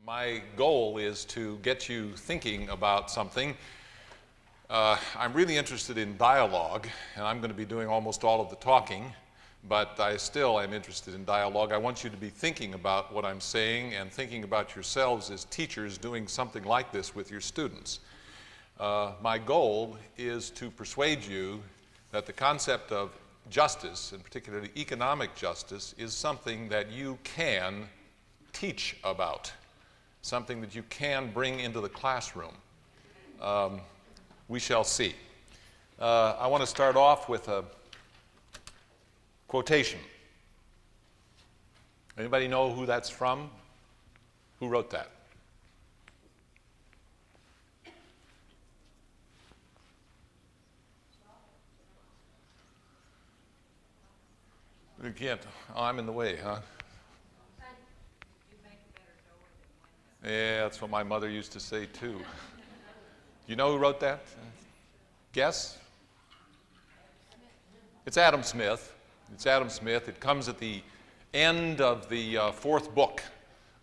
My goal is to get you thinking about something. I'm really interested in dialogue, and I'm going to be doing almost all of the talking, but I still am interested in dialogue. I want you to be thinking about what I'm saying and thinking about yourselves as teachers doing something like this with your students. My goal is to persuade you that the concept of justice, and particularly economic justice, is something that you can teach about, something that you can bring into the classroom. We shall see. I want to start off with a quotation. Anybody know who that's from? Who wrote that? You can't. Oh, I'm in the way, huh? Yeah, that's what my mother used to say too. You know who wrote that? Guess? It's Adam Smith. It's Adam Smith. It comes at the end of the fourth book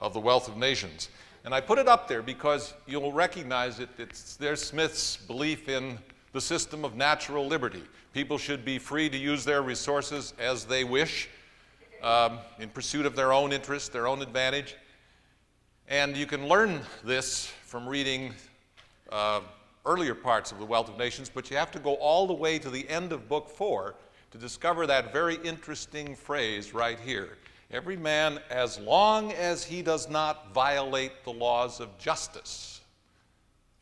of The Wealth of Nations. And I put it up there because you'll recognize it. There's Smith's belief in the system of natural liberty. People should be free to use their resources as they wish, in pursuit of their own interest, their own advantage. And you can learn this from reading earlier parts of The Wealth of Nations, but you have to go all the way to the end of Book 4 to discover that very interesting phrase right here. Every man, as long as he does not violate the laws of justice,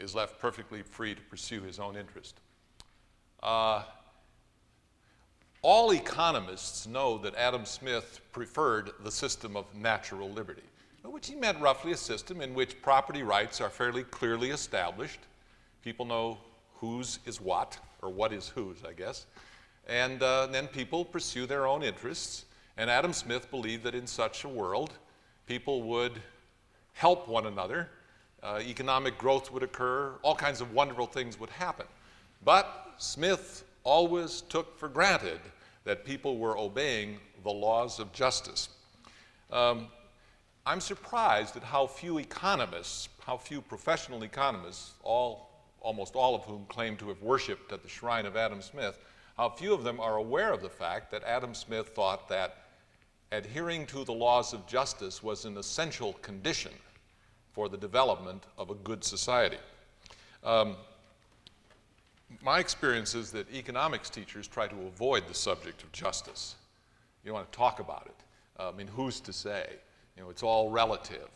is left perfectly free to pursue his own interest. All economists know that Adam Smith preferred the system of natural liberty, which he meant roughly a system in which property rights are fairly clearly established. People know whose is what, or what is whose, I guess. And then people pursue their own interests. And Adam Smith believed that in such a world, people would help one another, economic growth would occur, all kinds of wonderful things would happen. But Smith always took for granted that people were obeying the laws of justice. I'm surprised at how few economists, how few professional economists, almost all of whom claim to have worshipped at the shrine of Adam Smith, how few of them are aware of the fact that Adam Smith thought that adhering to the laws of justice was an essential condition for the development of a good society. My experience is that economics teachers try to avoid the subject of justice. You don't want to talk about it. Who's to say? It's all relative.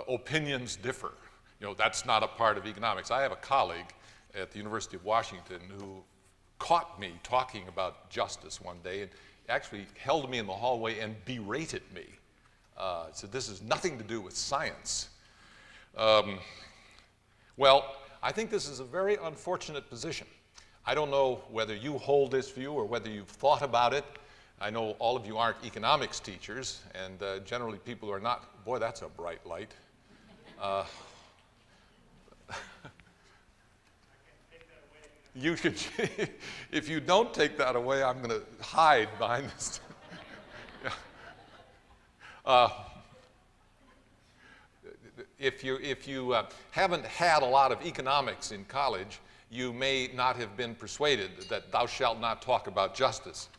Opinions differ. That's not a part of economics. I have a colleague at the University of Washington who caught me talking about justice one day and actually held me in the hallway and berated me. Said, this has nothing to do with science. Well, I think this is a very unfortunate position. I don't know whether you hold this view or whether you've thought about it. I know all of you aren't economics teachers, and generally people who are not, boy, that's a bright light. You could, if you don't take that away, I'm going to hide behind this. If you haven't had a lot of economics in college, you may not have been persuaded that thou shalt not talk about justice.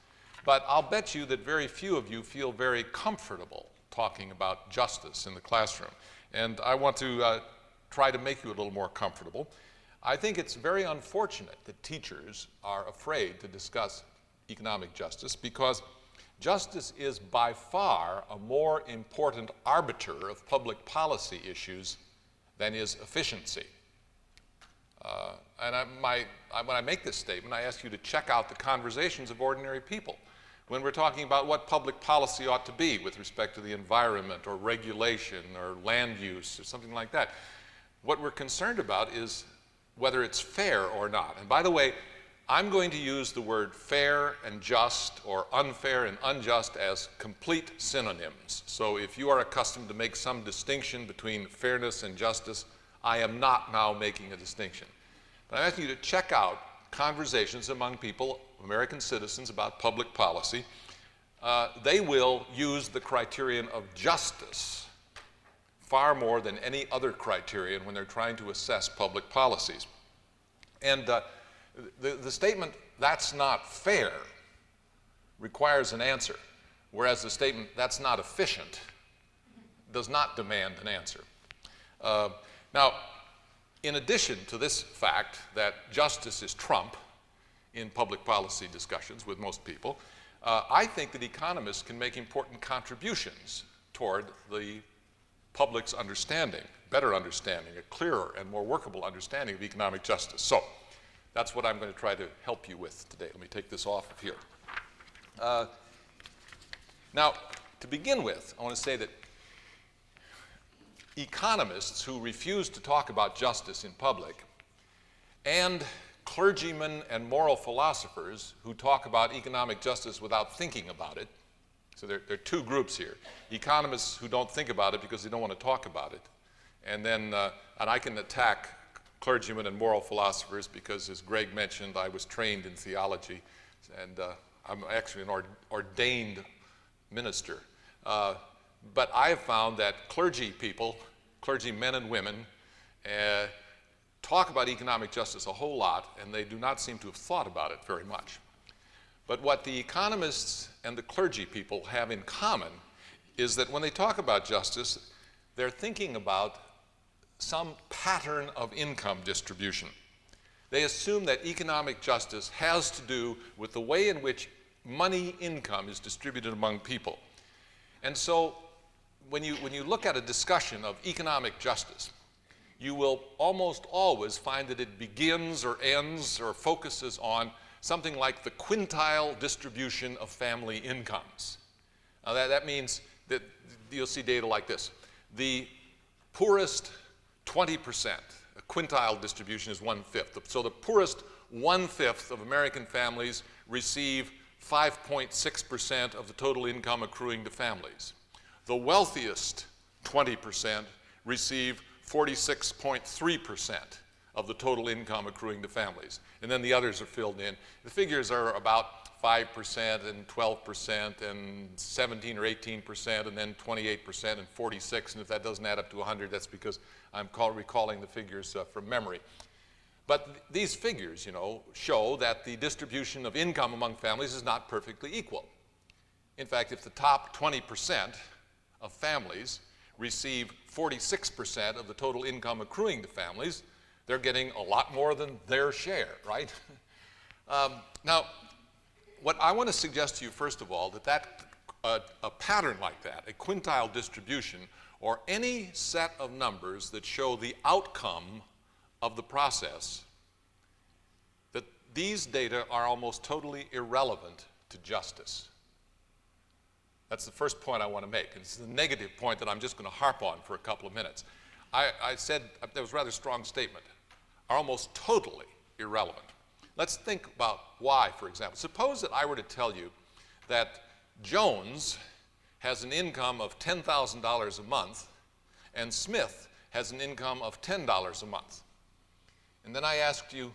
But I'll bet you that very few of you feel very comfortable talking about justice in the classroom. And I want to try to make you a little more comfortable. I think it's very unfortunate that teachers are afraid to discuss economic justice because justice is by far a more important arbiter of public policy issues than is efficiency. When I make this statement, I ask you to check out the conversations of ordinary people. When we're talking about what public policy ought to be with respect to the environment or regulation or land use or something like that, what we're concerned about is whether it's fair or not. And by the way, I'm going to use the word fair and just or unfair and unjust as complete synonyms. So if you are accustomed to make some distinction between fairness and justice, I am not now making a distinction. But I'm asking you to check out conversations among people, American citizens, about public policy. They will use the criterion of justice far more than any other criterion when they're trying to assess public policies. And the statement, "that's not fair," requires an answer, whereas the statement, "that's not efficient," does not demand an answer. Now, in addition to this fact that justice is trump in public policy discussions with most people, I think that economists can make important contributions toward the public's understanding, better understanding, a clearer and more workable understanding of economic justice. So that's what I'm going to try to help you with today. Let me take this off of here. Now, to begin with, I want to say that economists who refuse to talk about justice in public and clergymen and moral philosophers who talk about economic justice without thinking about it, so there are two groups here. Economists who don't think about it because they don't want to talk about it, and then and I can attack clergymen and moral philosophers because, as Greg mentioned, I was trained in theology, and I'm actually an ordained minister. But I have found that clergy men and women, talk about economic justice a whole lot, and they do not seem to have thought about it very much. But what the economists and the clergy people have in common is that when they talk about justice, they're thinking about some pattern of income distribution. They assume that economic justice has to do with the way in which money income is distributed among people. And so when you look at a discussion of economic justice, you will almost always find that it begins or ends or focuses on something like the quintile distribution of family incomes. Now that means that you'll see data like this. The poorest 20%, a quintile distribution is 1/5. So the poorest 1/5 of American families receive 5.6% of the total income accruing to families. The wealthiest 20% receive 46.3% of the total income accruing to families. And then the others are filled in. The figures are about 5% and 12% and 17 or 18% and then 28% and 46%. And if that doesn't add up to 100, that's because I'm recalling the figures from memory. But these figures, show that the distribution of income among families is not perfectly equal. In fact, if the top 20% of families receive 46% of the total income accruing to families, they're getting a lot more than their share, right? Now, what I want to suggest to you, first of all, that a pattern like that, a quintile distribution, or any set of numbers that show the outcome of the process, that these data are almost totally irrelevant to justice. That's the first point I want to make. And it's the negative point that I'm just going to harp on for a couple of minutes. I said, that was a rather strong statement, are almost totally irrelevant. Let's think about why, for example. Suppose that I were to tell you that Jones has an income of $10,000 a month and Smith has an income of $10 a month. And then I asked you,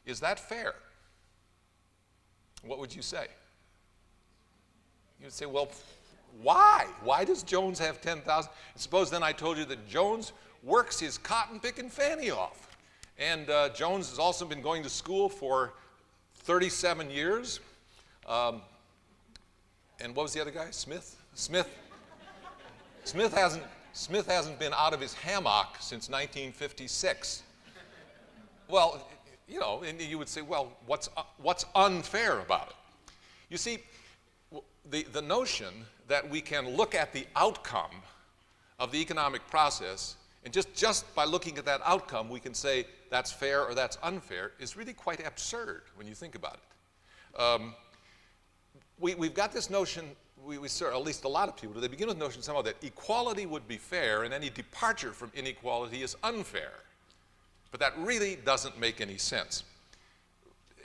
is that fair? What would you say? You'd say, well, why? Why does Jones have $10,000? Suppose then I told you that Jones works his cotton-picking fanny off. And Jones has also been going to school for 37 years. And what was the other guy? Smith hasn't been out of his hammock since 1956. Well, and you would say, well, what's unfair about it? You see, the notion that we can look at the outcome of the economic process, and just by looking at that outcome, we can say that's fair or that's unfair, is really quite absurd when you think about it. We've got this notion, at least a lot of people, they begin with the notion somehow that equality would be fair and any departure from inequality is unfair. But that really doesn't make any sense.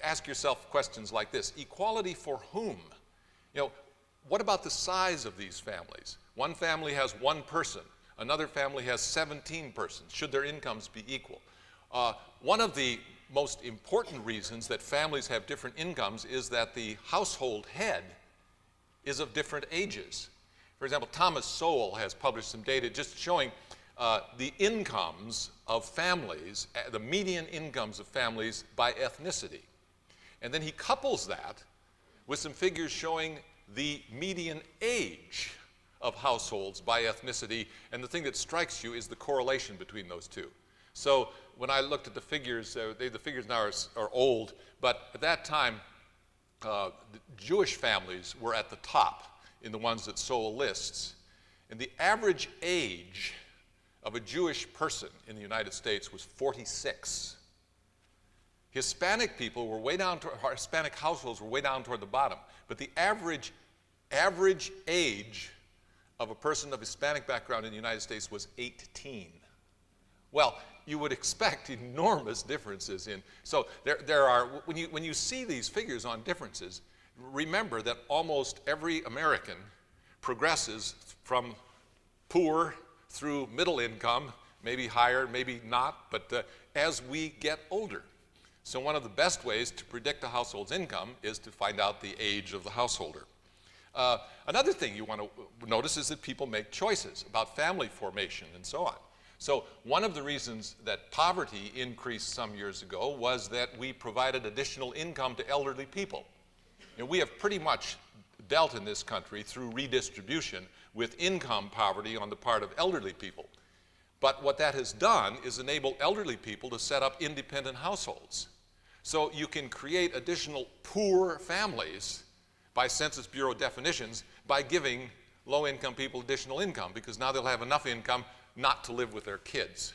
Ask yourself questions like this. Equality for whom? What about the size of these families? One family has one person. Another family has 17 persons. Should their incomes be equal? One of the most important reasons that families have different incomes is that the household head is of different ages. For example, Thomas Sowell has published some data just showing the incomes of families, the median incomes of families by ethnicity. And then he couples that with some figures showing the median age of households by ethnicity. And the thing that strikes you is the correlation between those two. So when I looked at the figures, the figures now are old, but at that time, the Jewish families were at the top in the ones that Sowell lists. And the average age of a Jewish person in the United States was 46. Hispanic people were way down, Hispanic households were way down toward the bottom. But the average age of a person of Hispanic background in the United States was 18. Well, you would expect enormous differences in. So there are, when you see these figures on differences, remember that almost every American progresses from poor through middle income, maybe higher, maybe not, but as we get older. So one of the best ways to predict a household's income is to find out the age of the householder. Another thing you want to notice is that people make choices about family formation and so on. So one of the reasons that poverty increased some years ago was that we provided additional income to elderly people. And we have pretty much dealt in this country through redistribution with income poverty on the part of elderly people. But what that has done is enable elderly people to set up independent households. So you can create additional poor families by Census Bureau definitions by giving low-income people additional income, because now they'll have enough income not to live with their kids.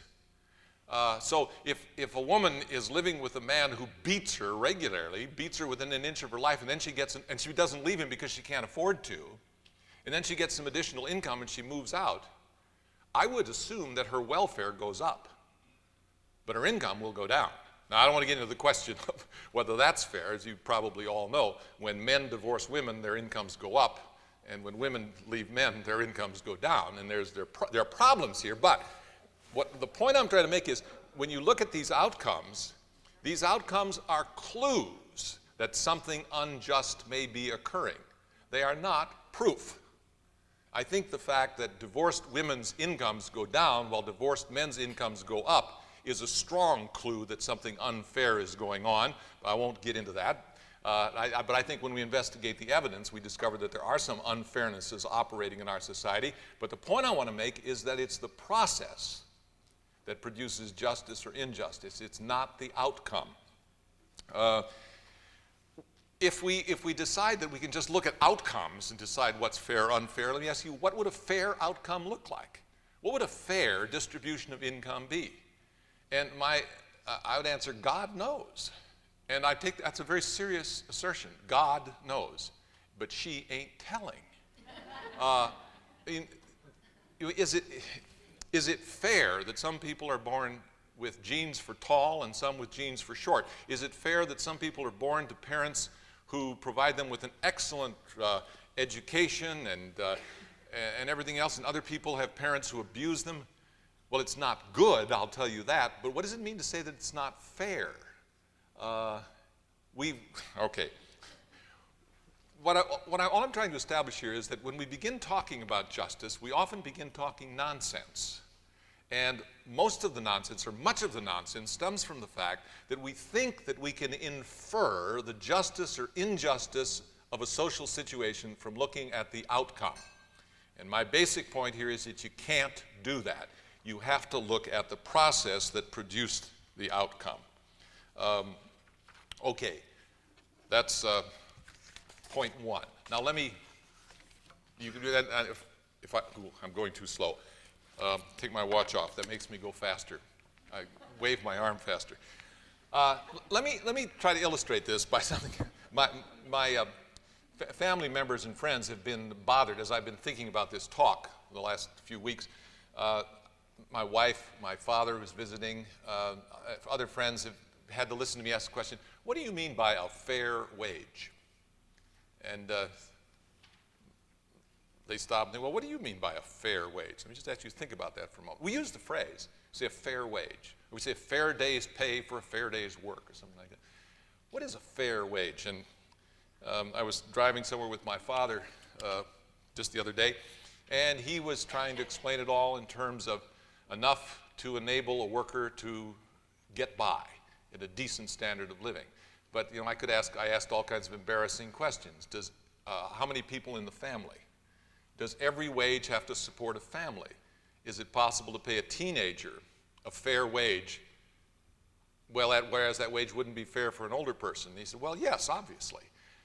So if a woman is living with a man who beats her regularly, beats her within an inch of her life, and then she doesn't leave him because she can't afford to, and then she gets some additional income and she moves out, I would assume that her welfare goes up, but her income will go down. Now, I don't want to get into the question of whether that's fair. As you probably all know, when men divorce women, their incomes go up. And when women leave men, their incomes go down. And there are problems here. But the point I'm trying to make is when you look at these outcomes are clues that something unjust may be occurring. They are not proof. I think the fact that divorced women's incomes go down while divorced men's incomes go up is a strong clue that something unfair is going on. I won't get into that. But I think when we investigate the evidence, we discover that there are some unfairnesses operating in our society. But the point I want to make is that it's the process that produces justice or injustice. It's not the outcome. If we decide that we can just look at outcomes and decide what's fair or unfair, let me ask you, what would a fair outcome look like? What would a fair distribution of income be? And I would answer, God knows. And I think that's a very serious assertion. God knows, but she ain't telling. Is it fair that some people are born with genes for tall and some with genes for short? Is it fair that some people are born to parents who provide them with an excellent education and everything else, and other people have parents who abuse them? Well, it's not good, I'll tell you that, but what does it mean to say that it's not fair? Okay. All I'm trying to establish here is that when we begin talking about justice, we often begin talking nonsense. And most of the nonsense, or much of the nonsense, stems from the fact that we think that we can infer the justice or injustice of a social situation from looking at the outcome. And my basic point here is that you can't do that. You have to look at the process that produced the outcome. Okay, that's point one. Now you can do that if I'm going too slow. Take my watch off. That makes me go faster. I wave my arm faster. Let me try to illustrate this by something. My family members and friends have been bothered as I've been thinking about this talk the last few weeks. My wife, my father who's visiting, other friends have had to listen to me ask the question, what do you mean by a fair wage? And they stopped and they, well, what do you mean by a fair wage? Let me just ask you to think about that for a moment. We use the phrase, we say a fair wage. Or we say a fair day's pay for a fair day's work or something like that. What is a fair wage? And I was driving somewhere with my father just the other day, and he was trying to explain it all in terms of enough to enable a worker to get by at a decent standard of living. But I asked all kinds of embarrassing questions. How many people in the family? Does every wage have to support a family? Is it possible to pay a teenager a fair wage, whereas that wage wouldn't be fair for an older person? And he said, well, yes, obviously.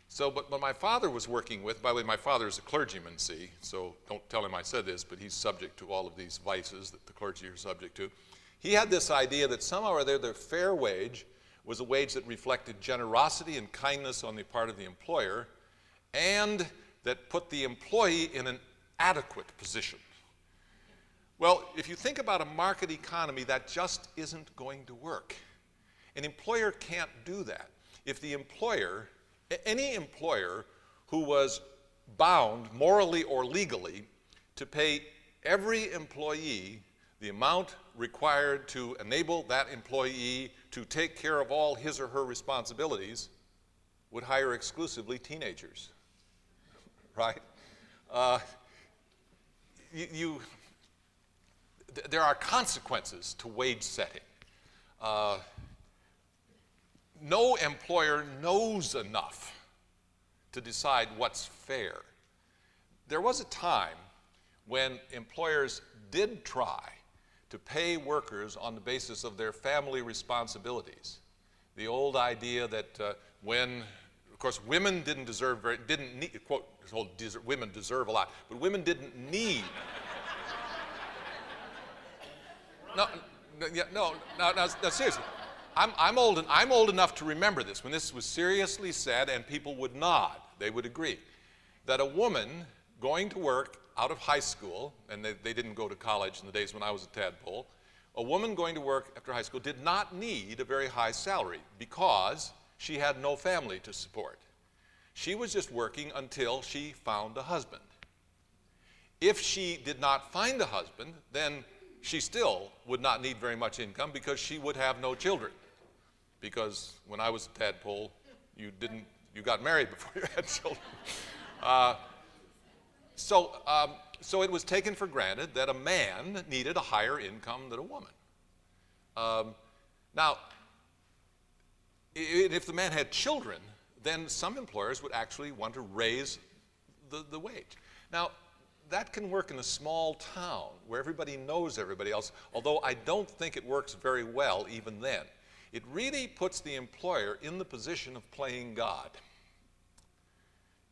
So, but my father was working with, by the way, my father is a clergyman, see, so don't tell him I said this, but he's subject to all of these vices that the clergy are subject to. He had this idea that somehow or other their fair wage was a wage that reflected generosity and kindness on the part of the employer, and that put the employee in an adequate position. Well, if you think about a market economy, that just isn't going to work. An employer can't do that. If the employer, any employer who was bound morally or legally to pay every employee the amount required to enable that employee to take care of all his or her responsibilities would hire exclusively teenagers, right? There are consequences to wage setting. No employer knows enough to decide what's fair. There was a time when employers did try to pay workers on the basis of their family responsibilities. The old idea that of course, women didn't need, quote, women deserve a lot, but women didn't need. No, seriously. I'm old enough to remember this, when this was seriously said, and people would nod, they would agree, that a woman going to work out of high school, and they didn't go to college in the days when I was a tadpole, a woman going to work after high school did not need a very high salary because she had no family to support. She was just working until she found a husband. If she did not find a husband, then she still would not need very much income because she would have no children. Because when I was a tadpole, you got married before you had children. So it was taken for granted that a man needed a higher income than a woman. Now, if the man had children, then some employers would actually want to raise the wage. Now, that can work in a small town where everybody knows everybody else, although I don't think it works very well even then. It really puts the employer in the position of playing God.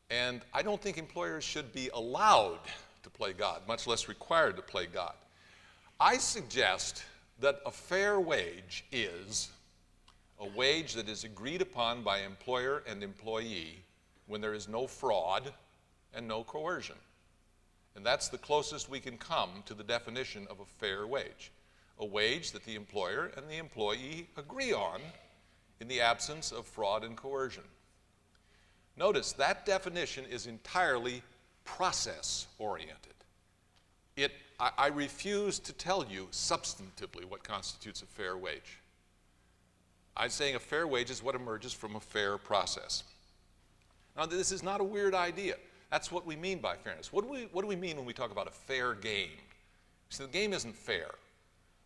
And I don't think employers should be allowed to play God, much less required to play God. I suggest that a fair wage is a wage that is agreed upon by employer and employee when there is no fraud and no coercion. And that's the closest we can come to the definition of a fair wage. A wage that the employer and the employee agree on in the absence of fraud and coercion. Notice that definition is entirely process-oriented. I refuse to tell you substantively what constitutes a fair wage. I'm saying a fair wage is what emerges from a fair process. Now, this is not a weird idea. That's what we mean by fairness. What do we mean when we talk about a fair game? So the game isn't fair.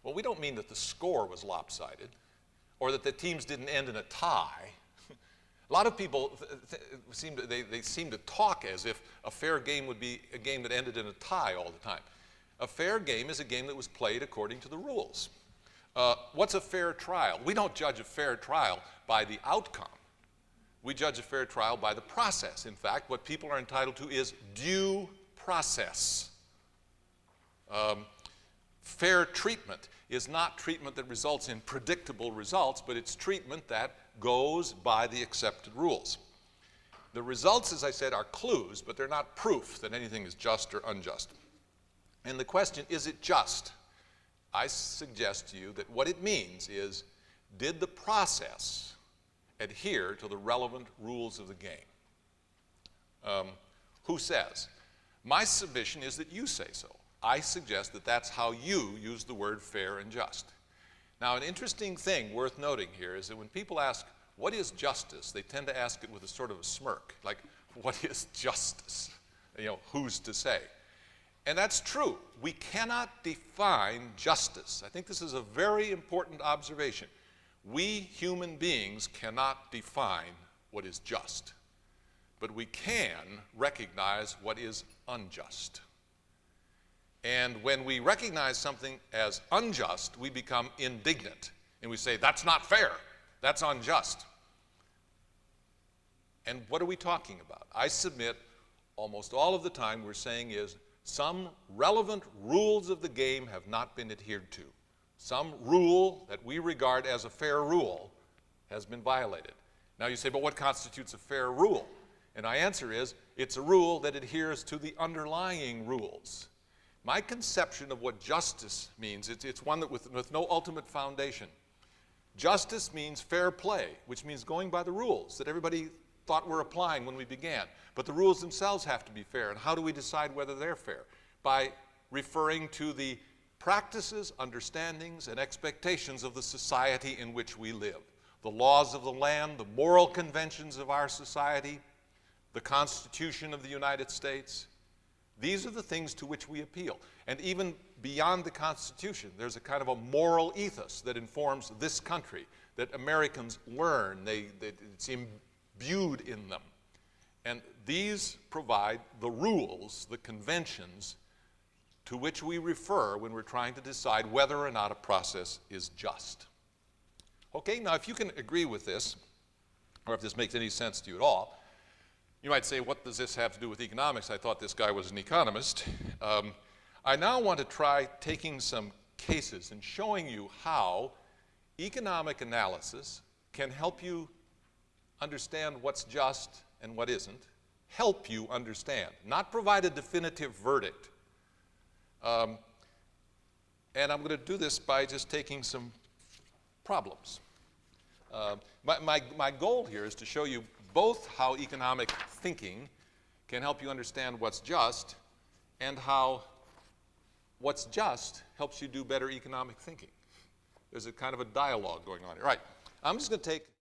Well, we don't mean that the score was lopsided or that the teams didn't end in a tie. A lot of people seem to talk as if a fair game would be a game that ended in a tie all the time. A fair game is a game that was played according to the rules. What's a fair trial? We don't judge a fair trial by the outcome. We judge a fair trial by the process. In fact, what people are entitled to is due process. Fair treatment is not treatment that results in predictable results, but it's treatment that goes by the accepted rules. The results, as I said, are clues, but they're not proof that anything is just or unjust. And the question, is it just? I suggest to you that what it means is, did the process adhere to the relevant rules of the game? Who says? My submission is that you say so. I suggest that that's how you use the word fair and just. Now, an interesting thing worth noting here is that when people ask, what is justice? They tend to ask it with a sort of a smirk, like, what is justice? Who's to say? And that's true. We cannot define justice. I think this is a very important observation. We human beings cannot define what is just, but we can recognize what is unjust. And when we recognize something as unjust, we become indignant. And we say, that's not fair. That's unjust. And what are we talking about? I submit almost all of the time we're saying is some relevant rules of the game have not been adhered to. Some rule that we regard as a fair rule has been violated. Now you say, but what constitutes a fair rule? And my answer is, it's a rule that adheres to the underlying rules. My conception of what justice means, it's one that with no ultimate foundation. Justice means fair play, which means going by the rules that everybody thought we're applying when we began. But the rules themselves have to be fair. And how do we decide whether they're fair? By referring to the practices, understandings, and expectations of the society in which we live. The laws of the land, the moral conventions of our society, the Constitution of the United States. These are the things to which we appeal. And even beyond the Constitution, there's a kind of a moral ethos that informs this country, that Americans learn, it's imbued in them. And these provide the rules, the conventions, to which we refer when we're trying to decide whether or not a process is just. Okay, now if you can agree with this, or if this makes any sense to you at all, you might say, what does this have to do with economics? I thought this guy was an economist. I now want to try taking some cases and showing you how economic analysis can help you understand what's just and what isn't, help you understand, not provide a definitive verdict. And I'm going to do this by just taking some problems. My goal here is to show you both how economic thinking can help you understand what's just and how what's just helps you do better economic thinking. There's a kind of a dialogue going on here. Right, I'm just going to take